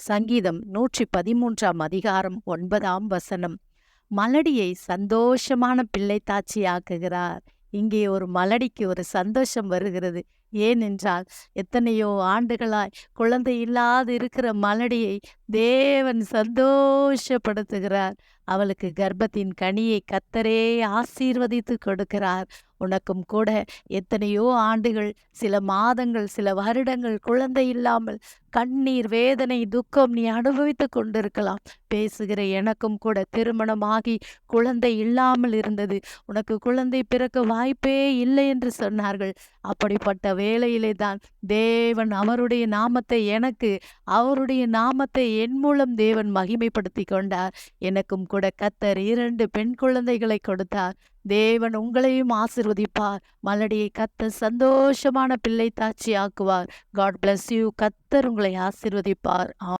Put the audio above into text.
சங்கீதம் 113 மலடியை சந்தோஷமான பிள்ளை தாட்சியாக்குகிறார். இங்கே ஒரு மலடிக்கு ஒரு சந்தோஷம் வருகிறது. ஏனென்றால் எத்தனையோ ஆண்டுகளாய் குழந்தை இல்லாது இருக்கிற மலடியை தேவன் சந்தோஷப்படுத்துகிறார். அவளுக்கு கர்ப்பத்தின் கனியை கர்த்தரே ஆசீர்வதித்து கொடுக்கிறார். உனக்கும் கூட எத்தனையோ ஆண்டுகள், சில மாதங்கள், சில வருடங்கள் குழந்தை இல்லாமல் கண்ணீர், வேதனை, துக்கம் நீ அனுபவித்து கொண்டிருக்கலாம். பேசுகிற எனக்கும் கூட திருமணமாகி குழந்தை இல்லாமல் இருந்தது. உனக்கு குழந்தை பிறக்க வாய்ப்பே இல்லை என்று சொன்னார்கள். அப்படிப்பட்ட வேளையிலே தான் தேவன் அவருடைய நாமத்தை அவருடைய நாமத்தை என் மூலம் தேவன் மகிமைப்படுத்தி கொண்டார். எனக்கும் கூட கர்த்தர் 2 பெண் குழந்தைகளை கொடுத்தார். தேவன் உங்களையும் ஆசீர்வதிப்பார். மலடியை கர்த்தர் சந்தோஷமான பிள்ளை தாட்சி ஆக்குவார். God bless you. கர்த்தர் உங்களை ஆசீர்வதிப்பார்.